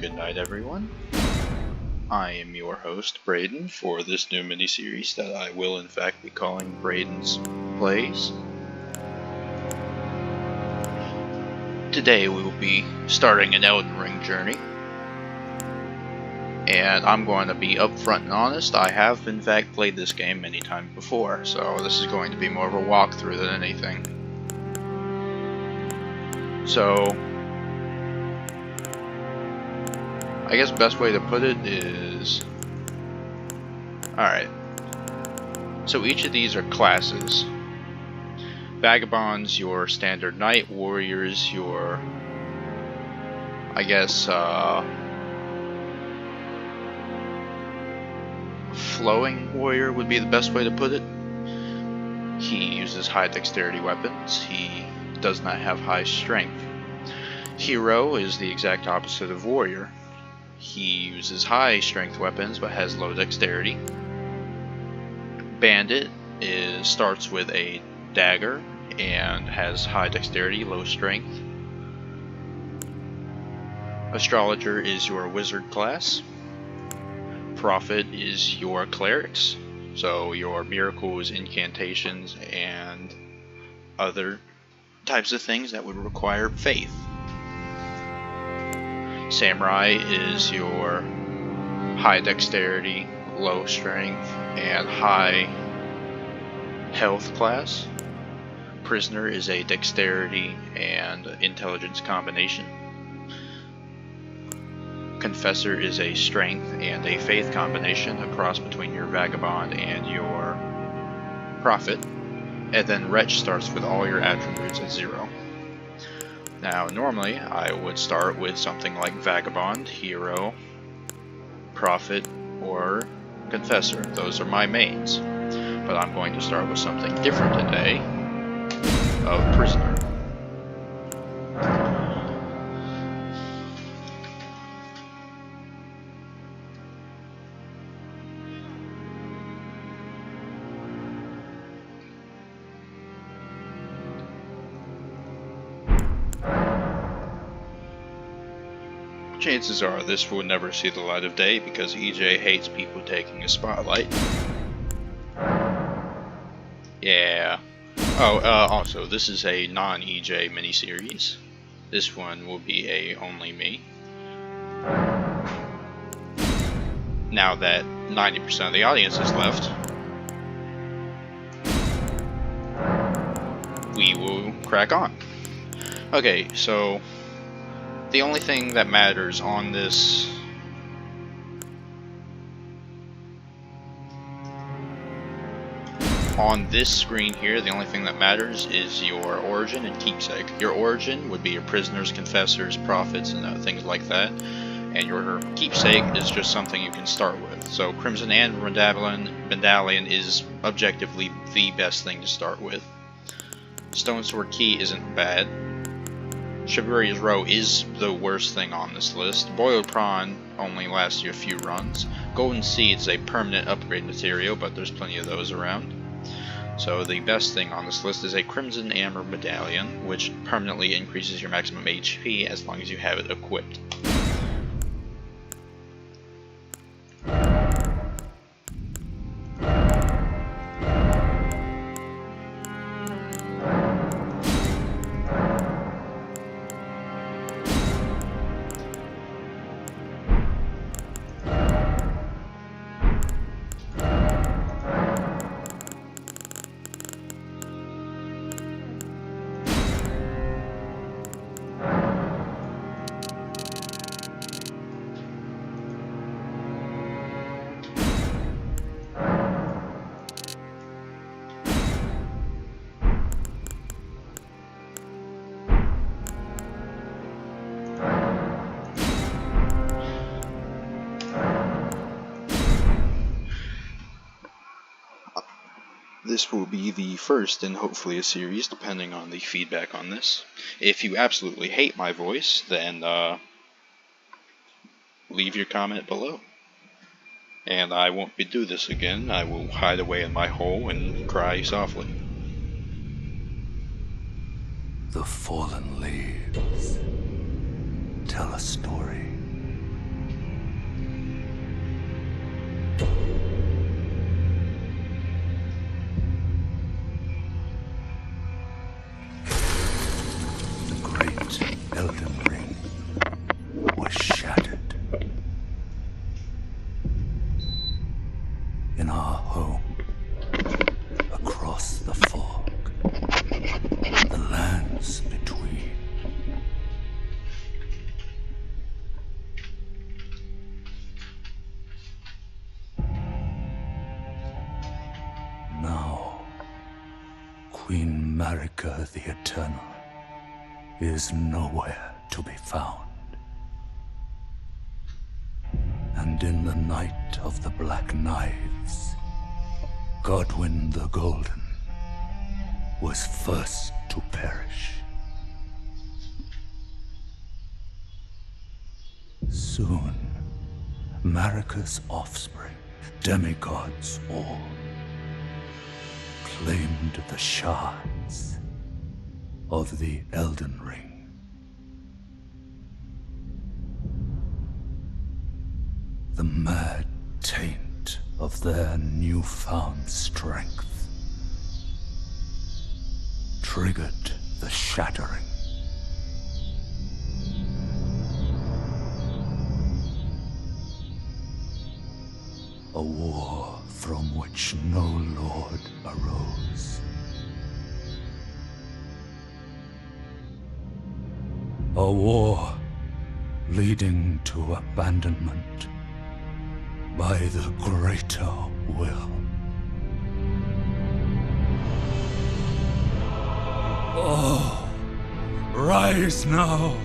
good night, everyone. I am your host, Braden, for this new mini-series that I will in fact be calling Braden's Plays. Today we will be starting an Elden Ring journey. And I'm going to be upfront and honest, I have in fact played this game many times before, so this is going to be more of a walkthrough than anything. So, I guess best way to put it is... Alright. So each of these are classes. Vagabonds, your standard knight. Warriors, your... I guess, flowing warrior would be the best way to put it. He uses high dexterity weapons. He does not have high strength. Hero is the exact opposite of warrior. He uses high strength weapons but has low dexterity. Bandit starts with a dagger and has high dexterity, low strength. Astrologer is your wizard class. Prophet is your clerics, so your miracles, incantations, and other types of things that would require faith. Samurai is your high dexterity, low strength, and high health class. Prisoner is a dexterity and intelligence combination. Confessor is a strength and a faith combination, a cross between your vagabond and your prophet. And then wretch starts with all your attributes at 0. Now, normally, I would start with something like Vagabond, Hero, Prophet, or Confessor. Those are my mains. But I'm going to start with something different today, of Prisoner. Chances are this will never see the light of day because EJ hates people taking a spotlight. Yeah. Oh, also, this is a non-EJ miniseries. This one will be a only me. Now that 90% of the audience is left, we will crack on. Okay, so... the only thing that matters on this screen here, the only thing that matters is your origin and keepsake. Your origin would be your prisoners, confessors, prophets, and things like that. And your keepsake is just something you can start with. So Crimson and Medallion is objectively the best thing to start with. Stone Sword Key isn't bad. Chivalry's Row is the worst thing on this list. Boiled Prawn only lasts you a few runs. Golden Seed is a permanent upgrade material, but there's plenty of those around. So the best thing on this list is a Crimson Amber Medallion, which permanently increases your maximum HP as long as you have it equipped. This will be the first in hopefully a series, depending on the feedback on this. If you absolutely hate my voice, then leave your comment below. And I won't do this again. I will hide away in my hole and cry softly. The fallen leaves tell a story Queen Marika the Eternal is nowhere to be found. And in the night of the Black Knives, Godwyn the Golden was first to perish. Soon, Marika's offspring, demigods all, claimed the shards of the Elden Ring. The mad taint of their newfound strength triggered the shattering. A war from which no lord arose. A war leading to abandonment by the greater will. Oh, rise now,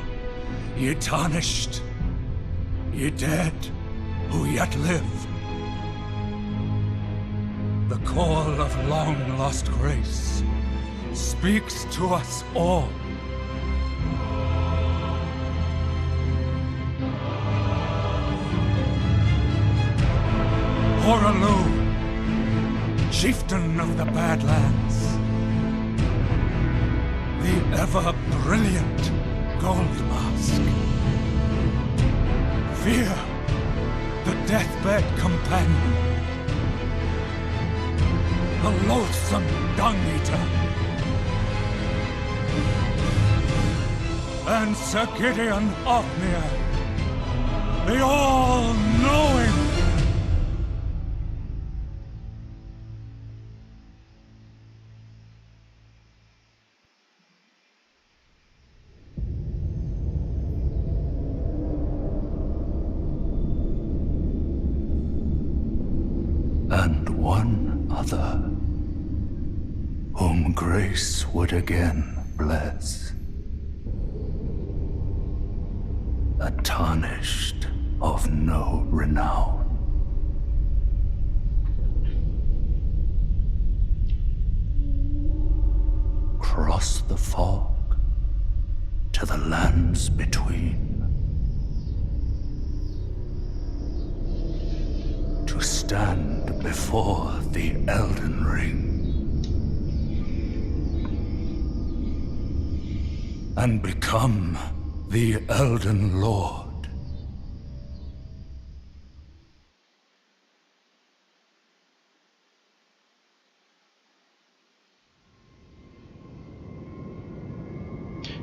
ye tarnished, ye dead who yet live. The call of long-lost grace speaks to us all. Horalu, chieftain of the Badlands, the ever-brilliant Gold Mask. Fear, the deathbed companion, the loathsome dung-eater, and Sir Gideon Othmere, the all-knowing. And one other, whom grace would again bless. A tarnished of no renown. Cross the fog to the lands between. To stand before the Elden Ring and become the Elden Lord.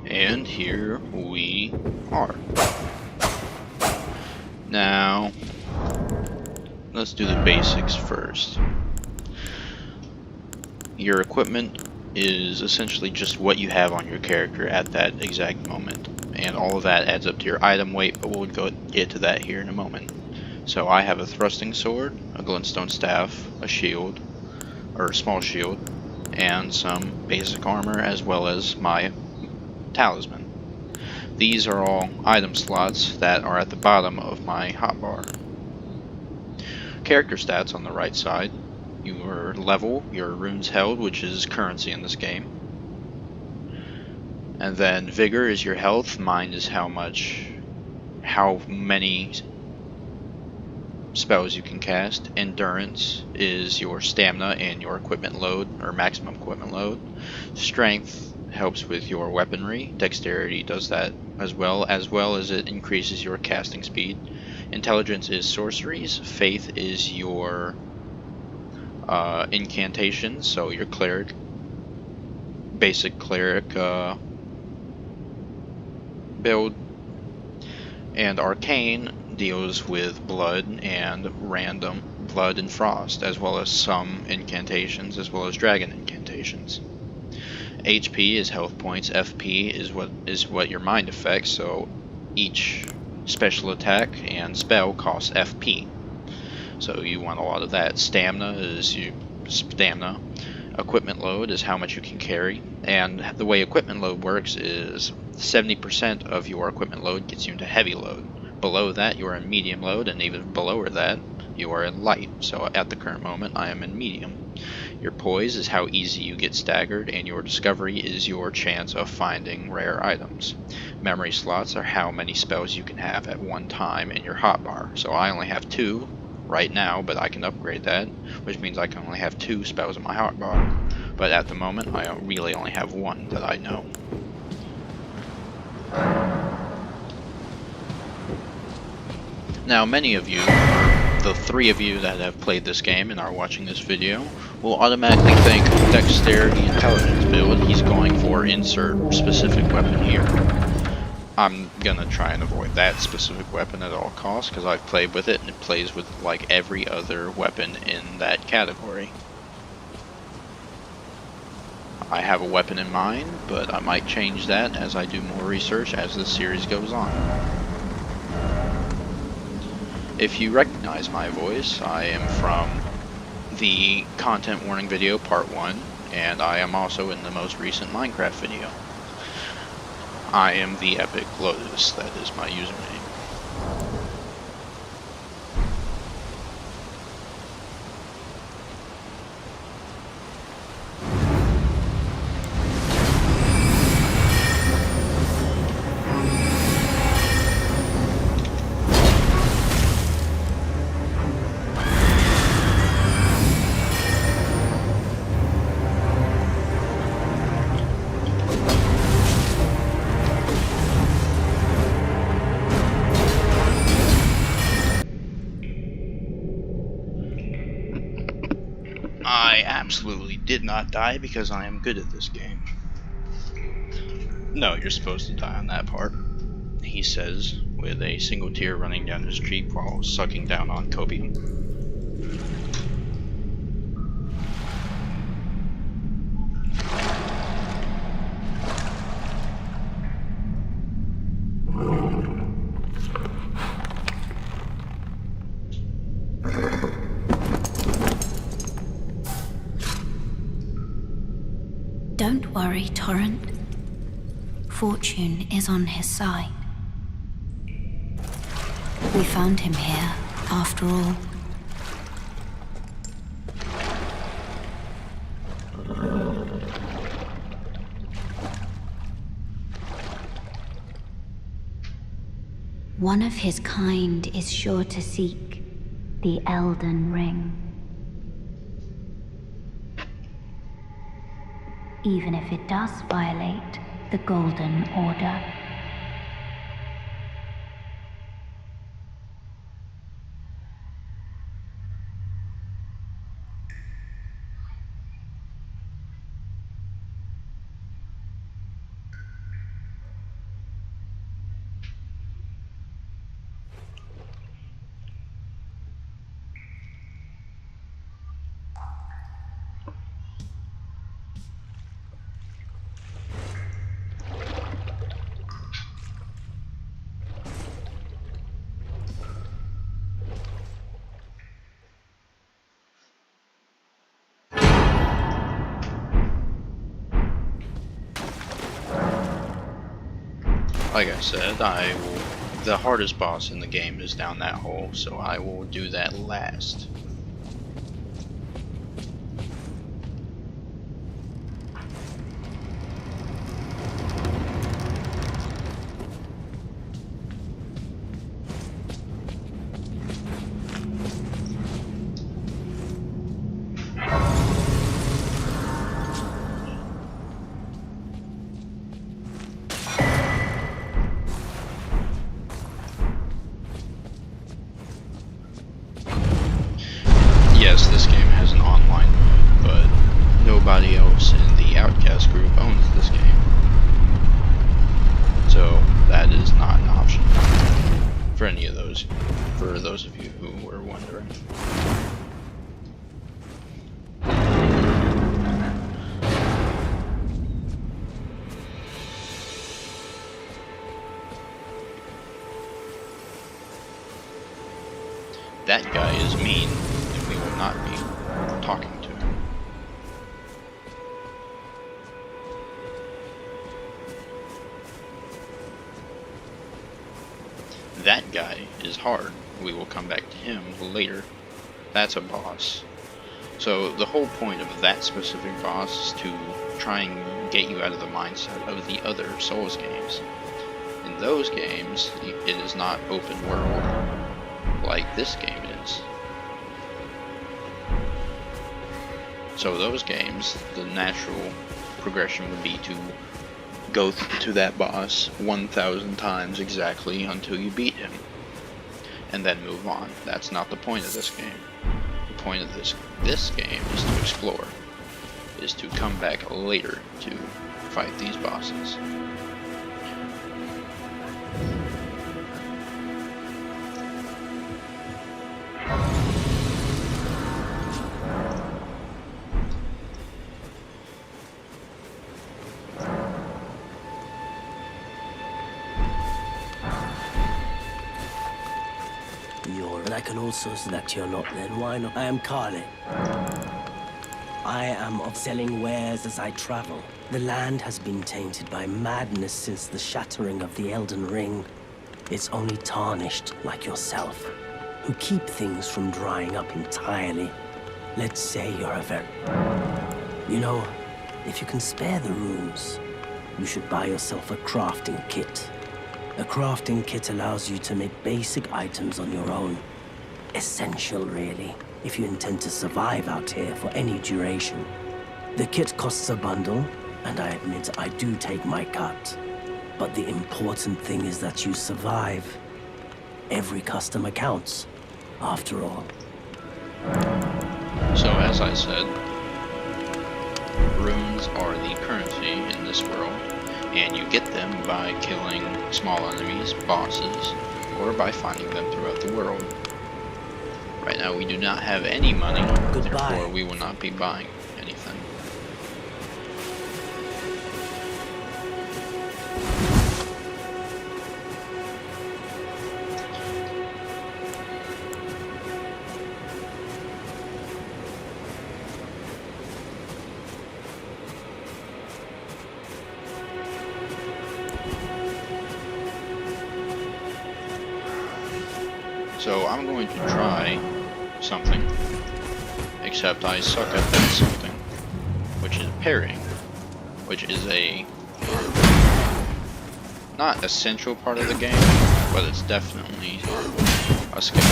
And here we are. Now, let's do the basics first. Your equipment is essentially just what you have on your character at that exact moment. And all of that adds up to your item weight, but we'll get to that here in a moment. So I have a thrusting sword, a glintstone staff, a shield, or a small shield, and some basic armor as well as my talisman. These are all item slots that are at the bottom of my hotbar. Character stats on the right side. Your level, your runes held, which is currency in this game. And then vigor is your health, mind is how many spells you can cast. Endurance is your stamina and your equipment load, or maximum equipment load. Strength helps with your weaponry. Dexterity does that as well as it increases your casting speed. Intelligence is sorceries. Faith is your incantations, so your cleric, basic cleric build. And arcane deals with blood and random blood and frost, as well as some incantations, as well as dragon incantations. HP is health points. FP is what your mind affects, so each special attack and spell costs FP. So you want a lot of that. Stamina is your stamina. Equipment load is how much you can carry, and the way equipment load works is 70% of your equipment load gets you into heavy load. Below that you are in medium load, and even below that you are in light. So at the current moment I am in medium. Your poise is how easy you get staggered, and your discovery is your chance of finding rare items. Memory slots are how many spells you can have at one time in your hotbar. So I only have 2 right now, but I can upgrade that, which means I can only have 2 spells in my hotbar. But at the moment, I really only have 1 that I know. Now, many of you, the 3 of you that have played this game and are watching this video, will automatically think Dexterity Intelligence build, he's going for insert specific weapon here. I'm gonna try and avoid that specific weapon at all costs, because I've played with it and it plays with like every other weapon in that category. I have a weapon in mind, but I might change that as I do more research as this series goes on. If you recognize my voice, I am from the content warning video part 1, and I am also in the most recent Minecraft video. I am the epic LOTUS, that is my username. I absolutely did not die because I am good at this game. No, you're supposed to die on that part, he says, with a single tear running down his cheek while sucking down on copium. Don't worry, Torrent. Fortune is on his side. We found him here, after all. One of his kind is sure to seek the Elden Ring. Even if it does violate the Golden Order. Like I said, the hardest boss in the game is down that hole, so I will do that last. Yes, this game has an online mode, but nobody else in the Outcast group owns this game. So that is not an option for any of those, for those of you who were wondering. That guy is mean, and we will not be talking to him. that guy is hard. We will come back to him later. That's a boss. So the whole point of that specific boss is to try and get you out of the mindset of the other Souls games. In those games, it is not open world like this game is. So those games, the natural progression would be to go to that boss 1,000 times exactly until you beat him, and then move on. That's not the point of this game. The point of this game is to explore, is to come back later to fight these bosses. And I can also select your lot then, why not? I am Kale. I am of selling wares as I travel. The land has been tainted by madness since the shattering of the Elden Ring. It's only tarnished like yourself, who keep things from drying up entirely. Let's say you're a very... You know, if you can spare the runes, you should buy yourself a crafting kit. A crafting kit allows you to make basic items on your own. Essential, really, if you intend to survive out here for any duration. The kit costs a bundle, and I admit I do take my cut. But the important thing is that you survive. Every customer counts, after all. So as I said, runes are the currency in this world, and you get them by killing small enemies, bosses, or by finding them throughout the world. Right now we do not have any money, therefore we will not be buying anything. So I'm going to try something, except I suck at that something, which is parrying, which is a not essential part of the game, but it's definitely a skill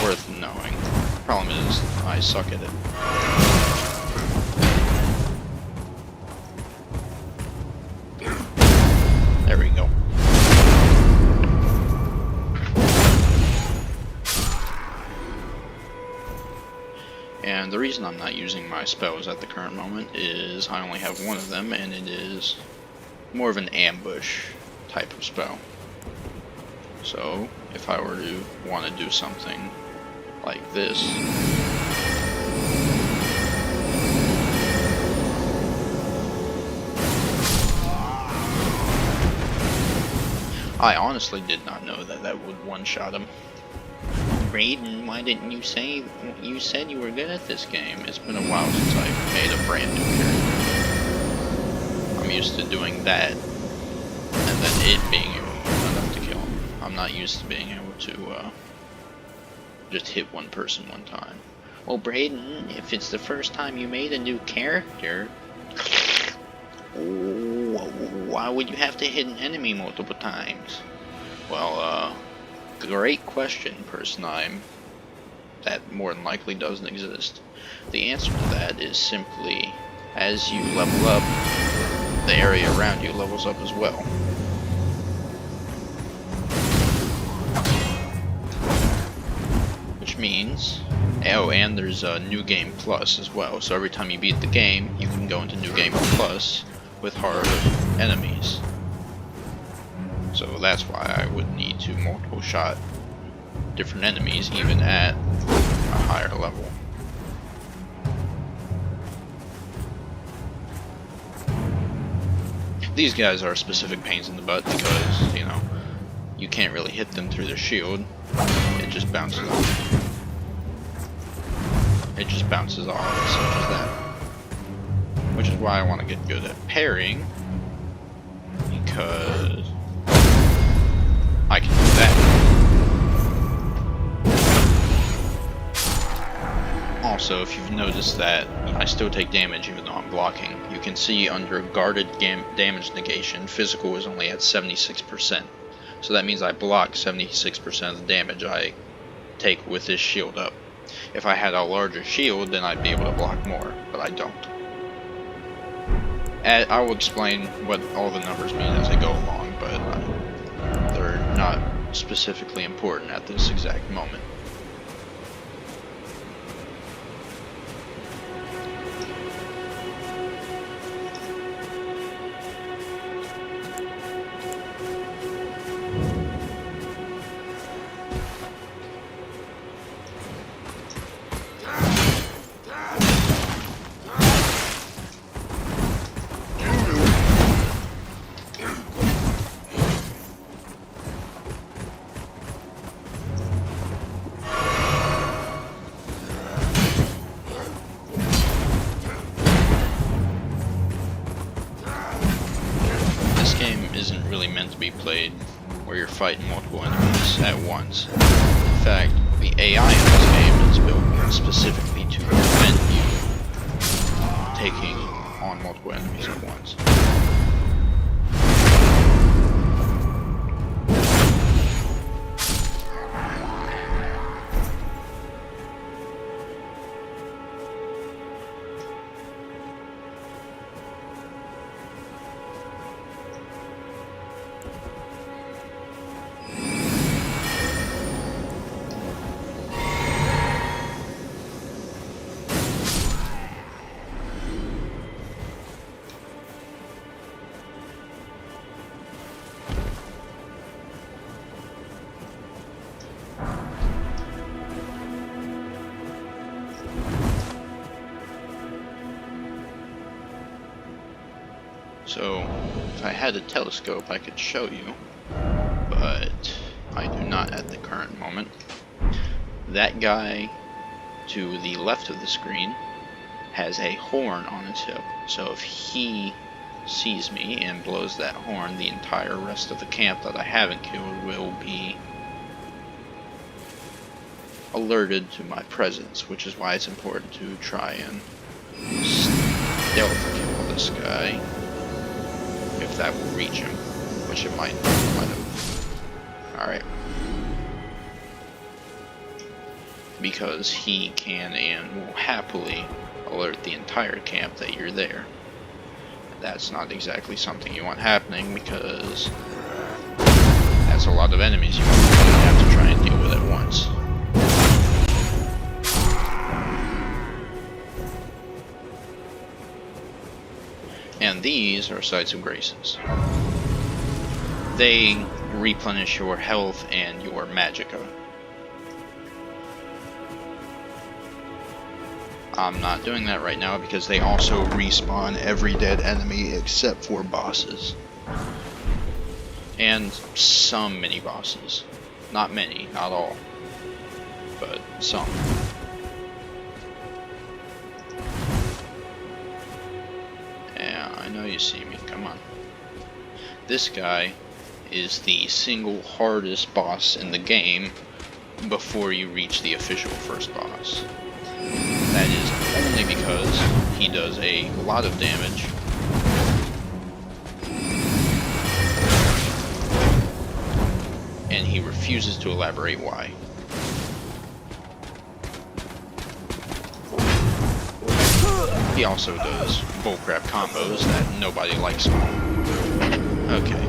worth knowing. Problem is, I suck at it. There we go. And the reason I'm not using my spells at the current moment is I only have one of them, and it is more of an ambush type of spell. So if I were to want to do something like this, I honestly did not know that that would one-shot him. Raiden, why didn't you say you said you were good at this game? It's been a while since I've made a brand new character. I'm used to doing that, and then it being enough to kill him. I'm not used to being able to just hit one person one time. Well, Braden, if it's the first time you made a new character, why would you have to hit an enemy multiple times? Well, great question, person that more than likely doesn't exist. The answer to that is simply, as you level up, the area around you levels up as well. Which means, oh, and there's a New Game Plus as well, so every time you beat the game, you can go into New Game Plus with harder enemies. So that's why I would need to multiple shot different enemies even at a higher level. These guys are specific pains in the butt because, you know, you can't really hit them through their shield. It just bounces off. It just bounces off, such as that. Which is why I want to get good at parrying, because I can do that. Also, if you've noticed that I still take damage even though I'm blocking, you can see under guarded damage negation, physical is only at 76%. So that means I block 76% of the damage I take with this shield up. If I had a larger shield, then I'd be able to block more, but I don't. I will explain what all the numbers mean as I go along, but they're not specifically important at this exact moment. Isn't really meant to be played where you're fighting multiple enemies at once. In fact, the AI in this game is built specifically to prevent you taking on multiple enemies at once. So, if I had a telescope, I could show you, but I do not at the current moment. That guy to the left of the screen has a horn on his hip, so if he sees me and blows that horn, the entire rest of the camp that I haven't killed will be alerted to my presence, which is why it's important to try and stealth kill this guy. If that will reach him, which it might have. Alright. Because he can and will happily alert the entire camp that you're there. That's not exactly something you want happening, because that's a lot of enemies you have to try and deal with at once. And these are sites of graces. They replenish your health and your magicka. I'm not doing that right now because they also respawn every dead enemy except for bosses. And some mini bosses. Not many, not all. But some. I know you see me, come on. This guy is the single hardest boss in the game before you reach the official first boss. That is only because he does a lot of damage and he refuses to elaborate why. He also does bullcrap combos that nobody likes him. Okay.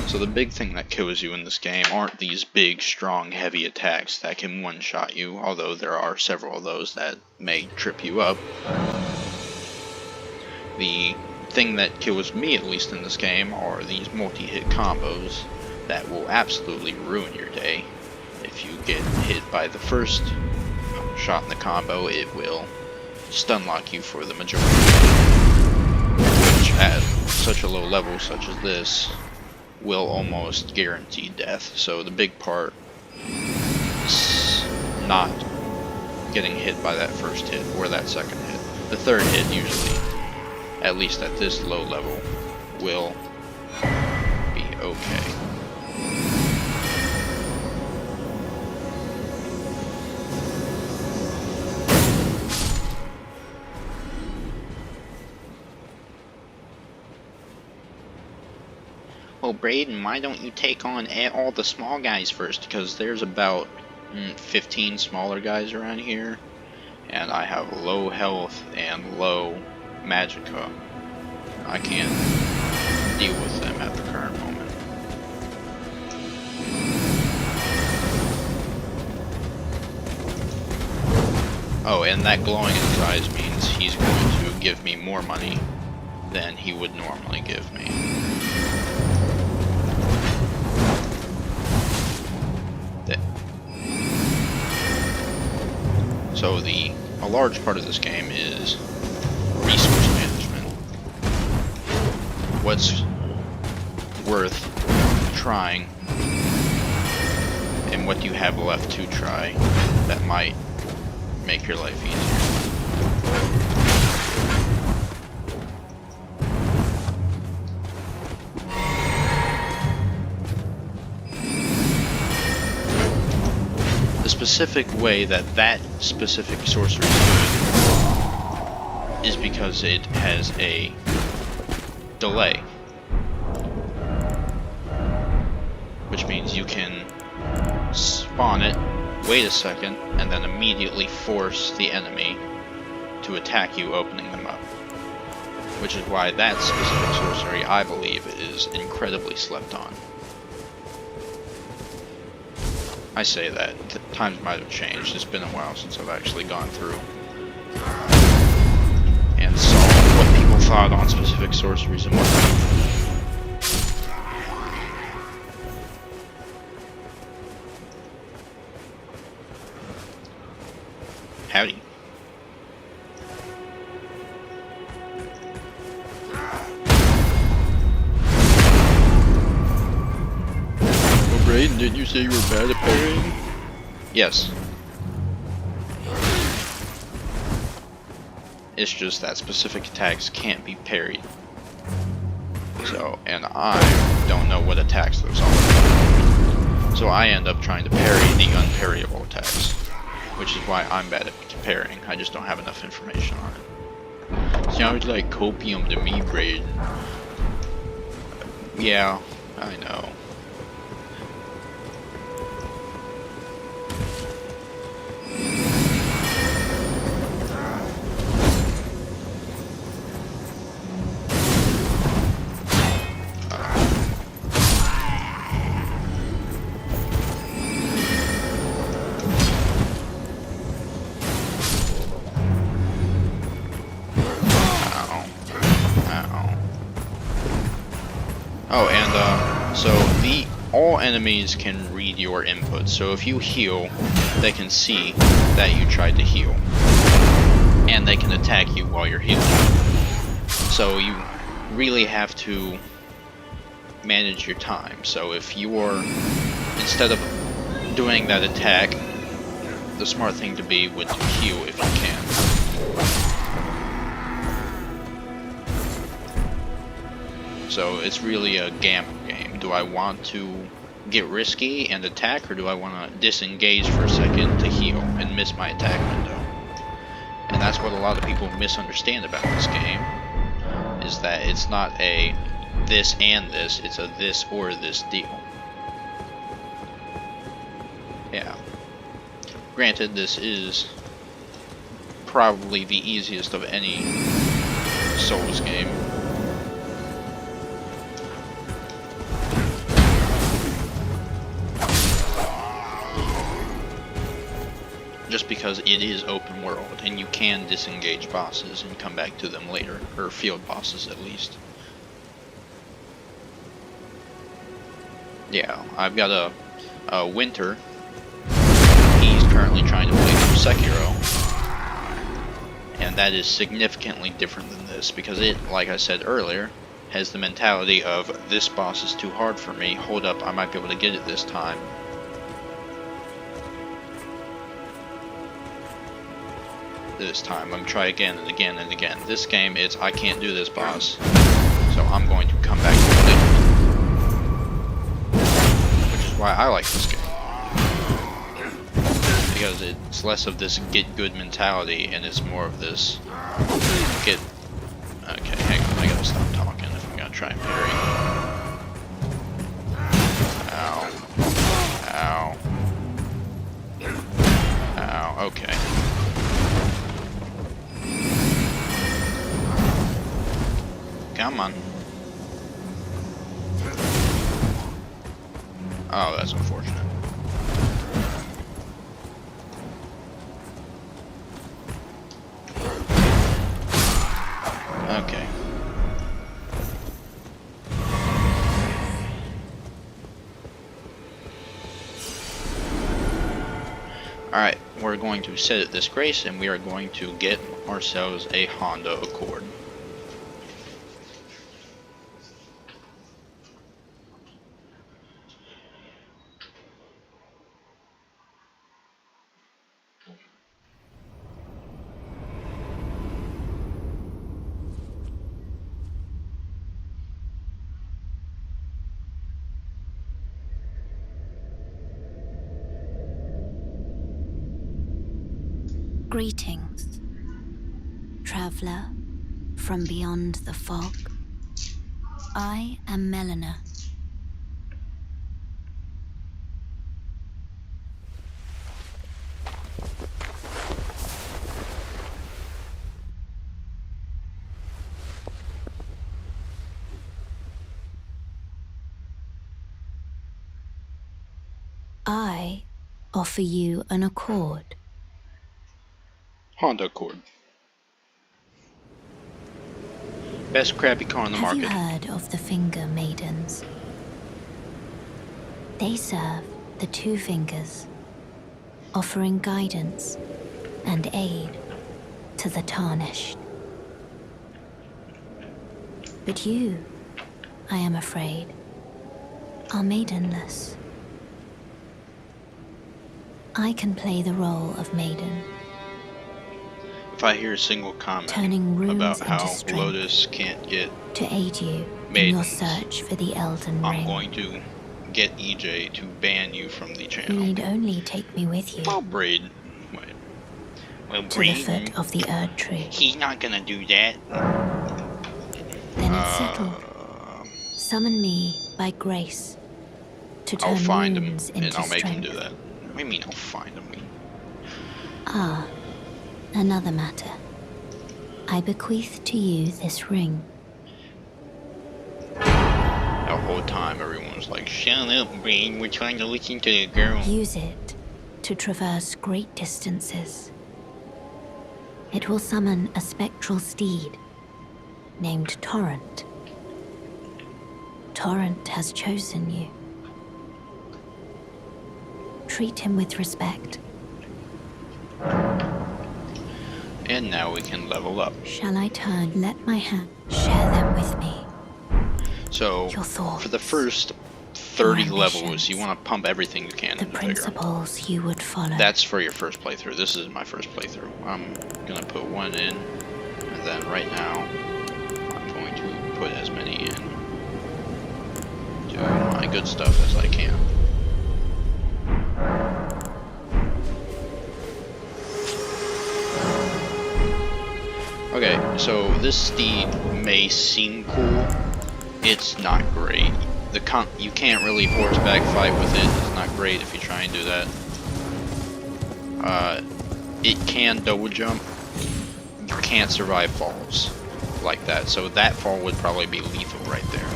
So the big thing that kills you in this game aren't these big, strong, heavy attacks that can one-shot you, although there are several of those that may trip you up. The thing that kills me, at least in this game, are these multi-hit combos that will absolutely ruin your day. If you get hit by the first shot in the combo, it will stun lock you for the majority. Which at such a low level such as this will almost guarantee death. So the big part is not getting hit by that first hit or that second hit. The third hit usually at least at this low level, will be okay. Well, Braden, why don't you take on all the small guys first? Because there's about 15 smaller guys around here, and I have low health and low magicka. I can't deal with them at the current moment. Oh, and that glowing in his eyes means he's going to give me more money than he would normally give me. So a large part of this game is resource management. What's worth trying, and what do you have left to try that might make your life easier. The specific way that specific sorcery is good is because it has a delay, which means you can spawn it, wait a second, and then immediately force the enemy to attack you, opening them up. Which is why that specific sorcery, I believe, is incredibly slept on. I say that, times might have changed. It's been a while since I've actually gone through and saw what people thought on specific sorceries and whatnot. Howdy. Well, Brayden, didn't you say you were bad at parrying? Yes. It's just that specific attacks can't be parried. So, and I don't know what attacks those are. So I end up trying to parry the unparryable attacks, which is why I'm bad at parrying. I just don't have enough information on it. Sounds like copium to me, Braden. Yeah, I know. Oh, and so all enemies can read your input. So if you heal, they can see that you tried to heal, and they can attack you while you're healing. So you really have to manage your time. So if you're, instead of doing that attack, the smart thing to be would heal if you can. So it's really a gamble game. Do I want to get risky and attack, or do I want to disengage for a second to heal and miss my attack window? And that's what a lot of people misunderstand about this game, is that it's not a this and this, it's a this or this deal. Yeah. Granted, this is probably the easiest of any Souls game. Just because it is open world, and you can disengage bosses and come back to them later, or field bosses at least. Yeah, I've got a Winter. He's currently trying to play through Sekiro, and that is significantly different than this, because it, like I said earlier, has the mentality of, this boss is too hard for me, hold up, I might be able to get it this time. this time. Let me try again and again and again. This game, it's I can't do this, boss. So I'm going to come back to it. Which is why I like this game. Because it's less of this get good mentality and it's more of this get... Okay, hang on, I gotta stop talking if I'm gonna try and parry. Ow. Ow. Ow, okay. Come on. Oh, that's unfortunate. Okay. Alright, we're going to set it this grace and we are going to get ourselves a Honda Accord. Greetings, traveler from beyond the fog. I am Melina. I offer you an accord. Honda Accord. Best crappy car on the market. Have you heard of the Finger Maidens? They serve the Two Fingers, offering guidance and aid to the tarnished. But you, I am afraid, are maidenless. I can play the role of maiden. If I hear a single comment Turning runes about into how strength Lotus can't get to aid you in your maidens, search for the Elden I'm Ring. going to get EJ to ban you from the You channel. need only take me with you Well, Braid. Wait. Well, to the foot of the Erd Tree. He's not gonna do that. Then it's settled. Summon me by grace to turn I'll find him runes and into I'll make him strength. do that. What do you mean I'll find him? Ah, another matter. I bequeath to you this ring. The whole time everyone was like, shut up, Braid, we're trying to listen to the girl. Use it to traverse great distances. It will summon a spectral steed named Torrent. Torrent has chosen you. Treat him with respect. And now we can level up. Shall I turn? Let my hand share them with me. So, Your thoughts, for the first 30 your levels, ambitions, you want to pump everything you can the into the bigger. principles you would follow. That's for your first playthrough. This is my first playthrough. I'm gonna put one in, and then right now, I'm going to put as many in. Do my good stuff as I can. Okay, so this steed may seem cool. It's not great. You can't really horseback fight with it. It's not great if you try and do that. It can double jump. You can't survive falls like that. So that fall would probably be lethal right there.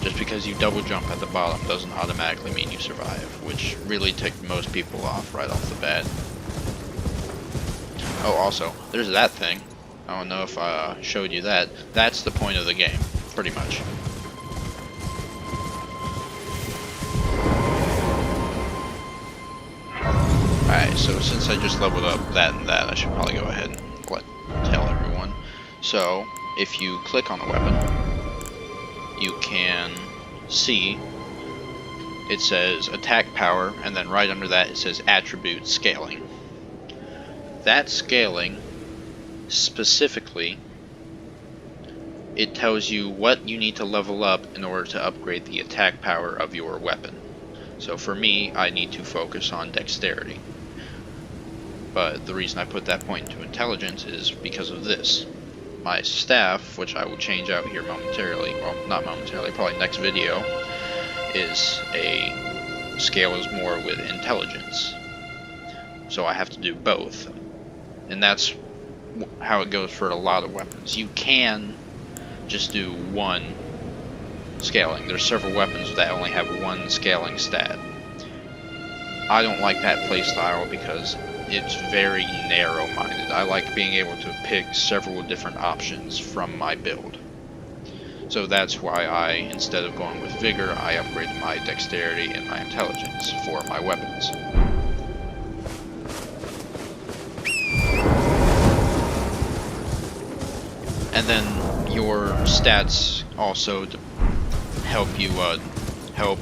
Just because you double jump at the bottom doesn't automatically mean you survive, which really ticked most people off right off the bat. Oh, also, there's that thing. I don't know if I showed you that. That's the point of the game, pretty much. Alright, so since I just leveled up that and that, I should probably go ahead and tell everyone. So, if you click on the weapon, you can see it says attack power, and then right under that it says attribute scaling. That scaling Specifically, it tells you what you need to level up in order to upgrade the attack power of your weapon. So for me, I need to focus on dexterity. But the reason I put that point into intelligence is because of this. My staff, which I will change out here momentarily, well, not momentarily, probably next video, is a scales more with intelligence. So I have to do both. And that's how it goes for a lot of weapons. You can just do one scaling. There's several weapons that only have one scaling stat. I don't like that playstyle because it's very narrow-minded. I like being able to pick several different options from my build. So that's why I, instead of going with Vigor, I upgraded my Dexterity and my Intelligence for my weapons. And then your stats also help you help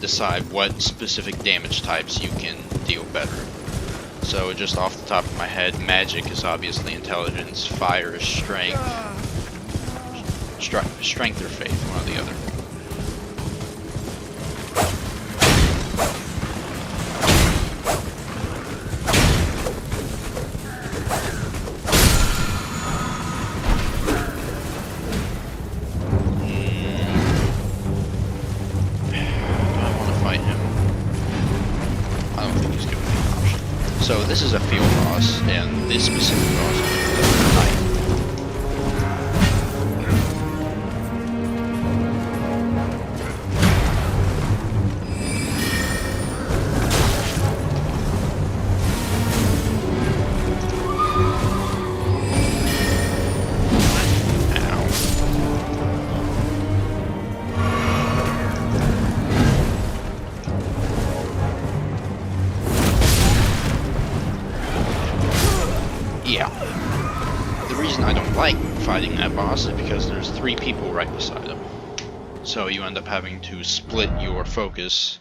decide what specific damage types you can deal better. So just off the top of my head, magic is obviously intelligence, fire is strength, strength or faith, one or the other. So this is a field boss, and this specific boss is knight. Yeah. The reason I don't like fighting that boss is because there's 3 people right beside him. So you end up having to split your focus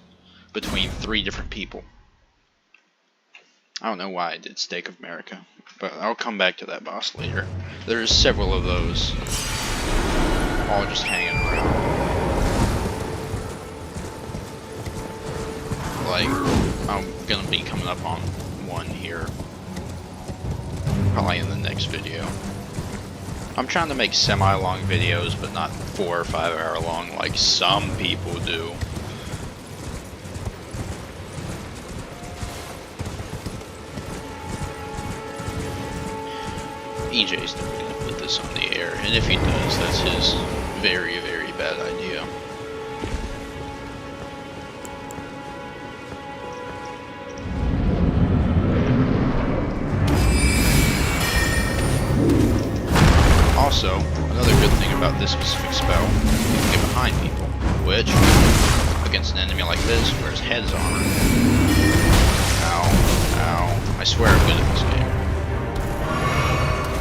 between 3 different people. I don't know why I did Stake of America, but I'll come back to that boss later. There's several of those, all just hanging around. Like, I'm gonna be coming up on one here. Probably in the next video. I'm trying to make semi-long videos, but not 4 or 5 hour long like some people do. EJ's never gonna put this on the air, and if he does, that's his very, very bad idea. Also, another good thing about this specific spell, you can get behind people, which, against an enemy like this, where his head's armor, ow, I swear I'm good at this game,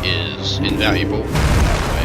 is invaluable that way.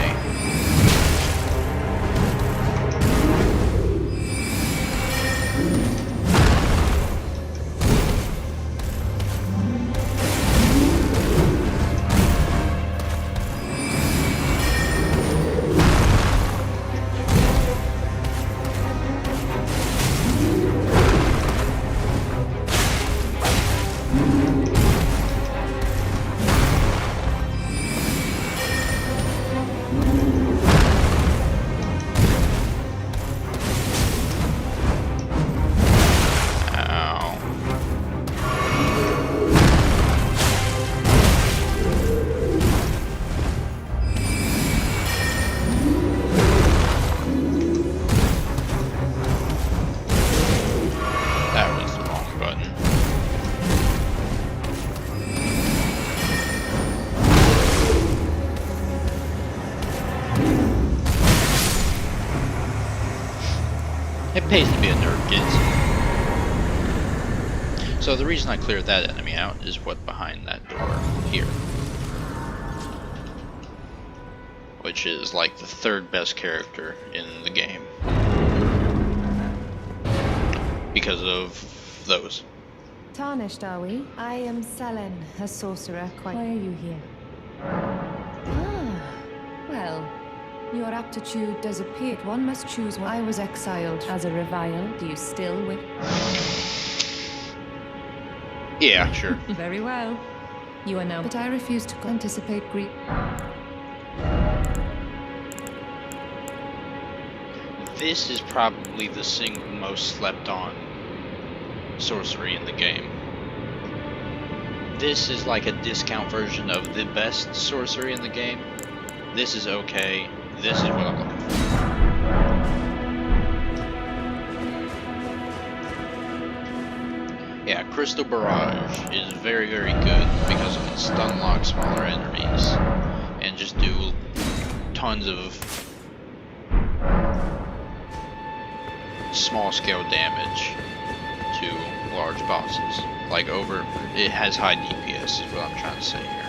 It pays to be a nerd, kids. So the reason I cleared that enemy out is what's behind that door here. Which is like the 3rd best character in the game. Because of those. Tarnished, are we? I am Selen, a sorcerer. Why are you here? Well, your aptitude does appear. One must choose one. I was exiled as a revile. Do you still wish? Yeah, sure. Very well. You are now. But I refuse to anticipate grief. This is probably the single most slept on sorcery in the game. This is like a discount version of the best sorcery in the game. This is okay. This is what I'm looking for. Yeah, Crystal Barrage is very, very good because it can stun lock smaller enemies and just do tons of small scale damage to large bosses. Like it has high DPS is what I'm trying to say here.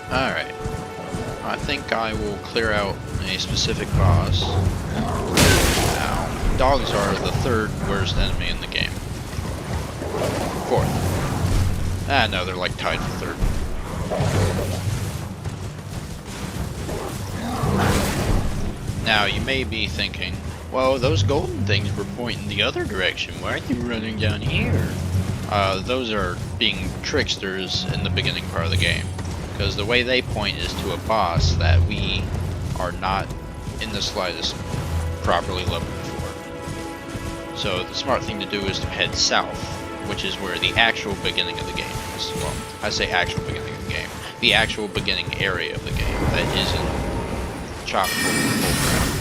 Alright, I think I will clear out a specific boss. Now, dogs are the third worst enemy in the game. Fourth. Ah, no, they're like tied for third. Now, you may be thinking, well, those golden things were pointing the other direction. Why are you running down here? Those are being tricksters in the beginning part of the game. Because the way they point is to a boss that we are not in the slightest properly leveled for. So the smart thing to do is to head south, which is where the actual beginning of the game is. Well, I say actual beginning of the game. The actual beginning area of the game that isn't chock full of bullcrap.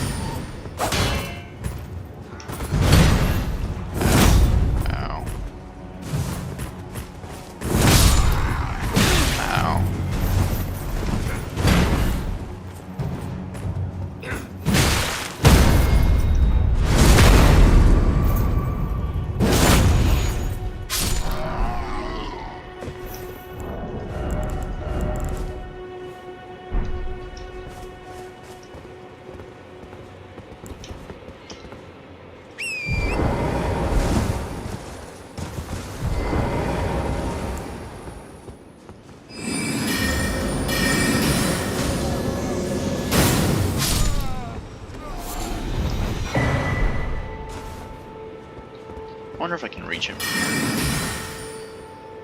I wonder if I can reach him.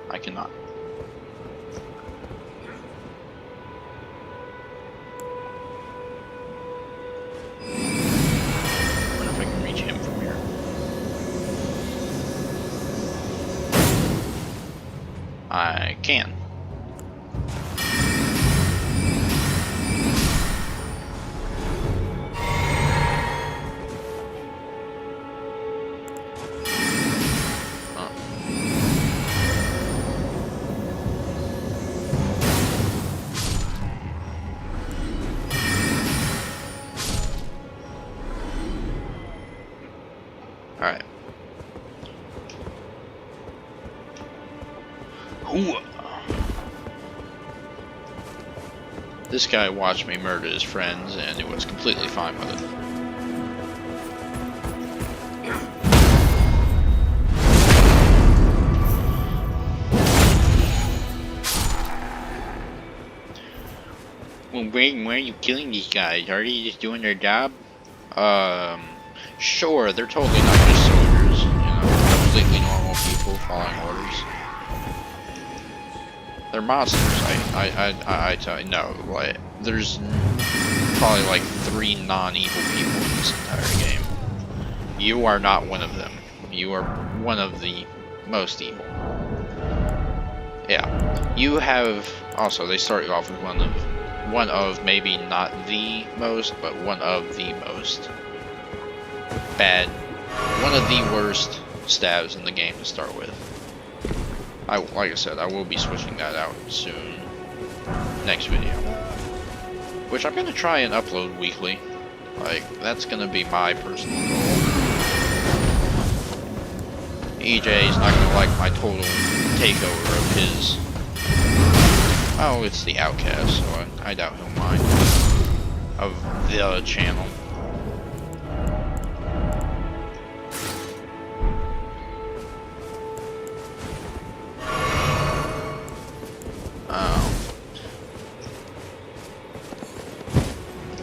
I cannot. I wonder if I can reach him from here. I can. Alright. This guy watched me murder his friends, and it was completely fine with it. Well, Brayden, why are you killing these guys? Are they just doing their job? Sure, they're totally not just soldiers, you know, completely normal people following orders. They're monsters, I tell you, no, like, there's probably like 3 non-evil people in this entire game. You are not one of them. You are one of the most evil. Yeah, you have, also, they start you off with one of maybe not the most, but one of the most bad, one of the worst stabs in the game to start with. Like I said, I will be switching that out soon, next video, which I'm gonna try and upload weekly. Like, that's gonna be my personal goal. EJ is not gonna like my total takeover of his. Oh, it's the Outcast, so I doubt he'll mind. of the channel.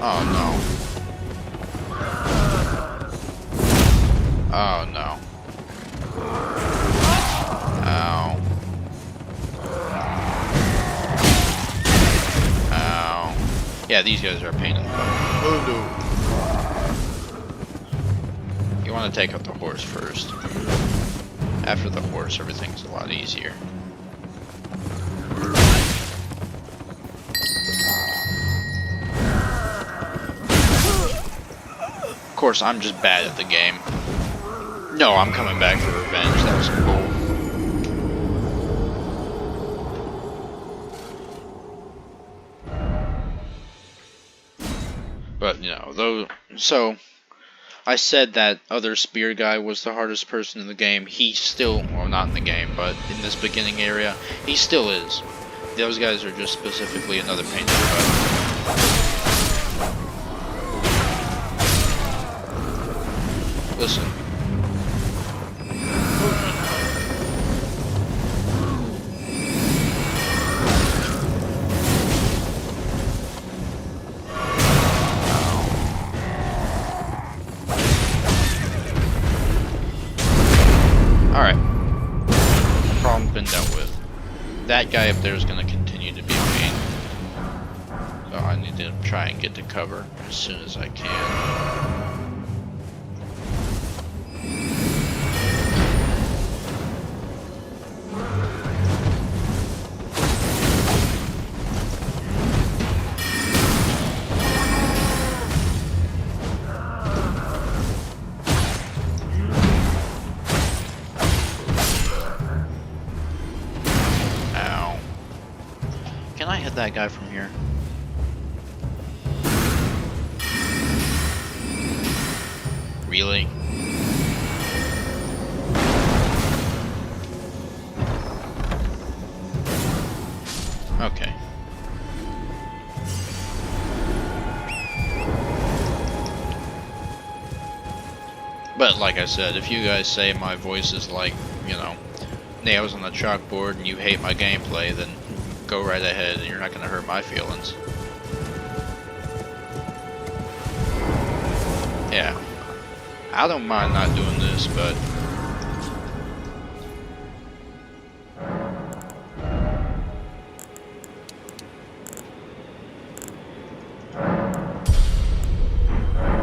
Oh no. Oh no. Ow. Ow. Yeah, these guys are a pain in the butt. Oh no. You want to take out the horse first. After the horse, everything's a lot easier. Of course, I'm just bad at the game. No, I'm coming back for revenge. That was cool. But, you know, though, so I said that other spear guy was the hardest person in the game. He still, well, not in the game, but in this beginning area, he still is. Those guys are just specifically another pain in the butt. Listen. Alright. Problem's been dealt with. That guy up there is going to continue to be a pain. So I need to try and get to cover as soon as I can. Can I hit that guy from here? Really? Okay. But like I said, if you guys say my voice is like, you know, nails on the chalkboard and you hate my gameplay, then go right ahead and you're not going to hurt my feelings. Yeah. I don't mind not doing this, but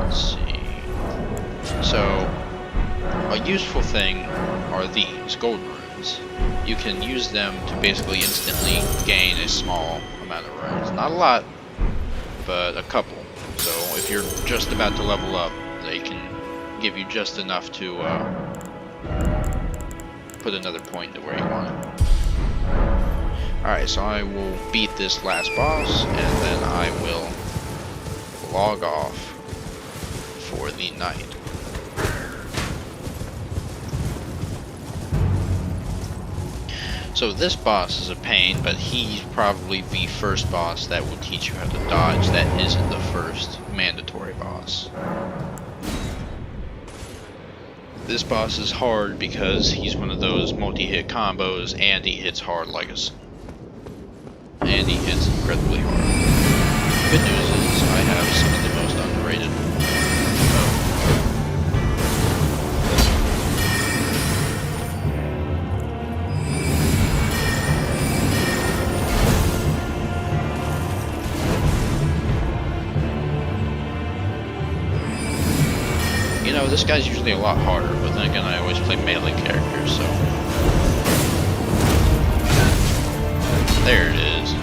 let's see. So, a useful thing are these gold runes. You can use them to basically instantly gain a small amount of runes. Not a lot, but a couple. So if you're just about to level up, they can give you just enough to put another point to where you want it. Alright, so I will beat this last boss, and then I will log off for the night. So this boss is a pain, but he's probably the first boss that will teach you how to dodge that isn't the first mandatory boss. This boss is hard because he's one of those multi-hit combos and he hits hard like a... and he hits incredibly hard. Good news is I have some of the most underrated... You know, this guy's usually a lot harder, but then again, I always play melee characters, so... There it is.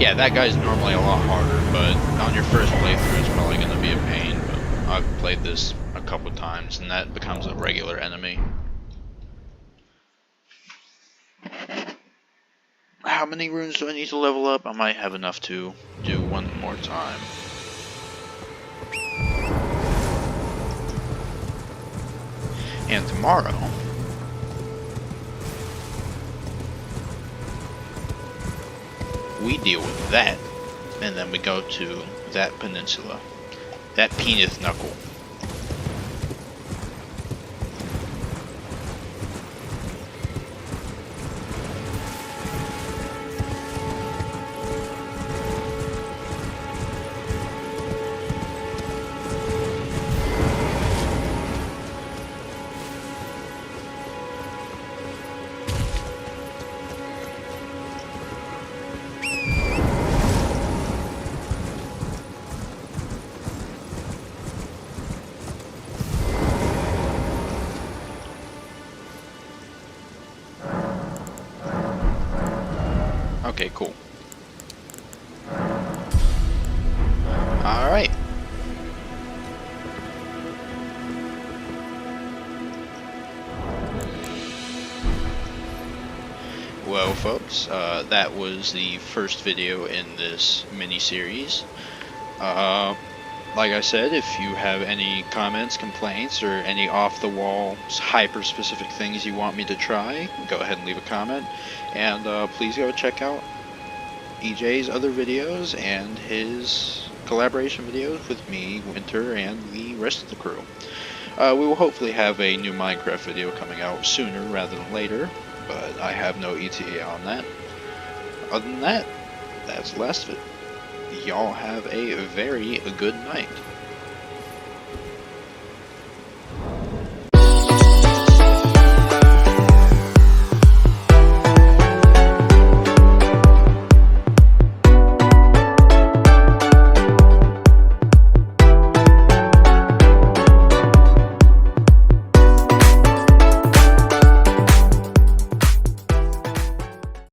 Yeah, that guy's normally a lot harder, but on your first playthrough it's probably going to be a pain, but I've played this a couple times and that becomes a regular enemy. How many runes do I need to level up? I might have enough to do one more time. And tomorrow, we deal with that, and then we go to that peninsula, that penis knuckle. Okay, cool. Alright. Well, folks, that was the first video in this mini-series. Like I said, if you have any comments, complaints, or any off-the-wall, hyper-specific things you want me to try, go ahead and leave a comment. And please go check out EJ's other videos and his collaboration videos with me, Winter, and the rest of the crew. We will hopefully have a new Minecraft video coming out sooner rather than later, but I have no ETA on that. Other than that, that's the last of it. Y'all have a very good night.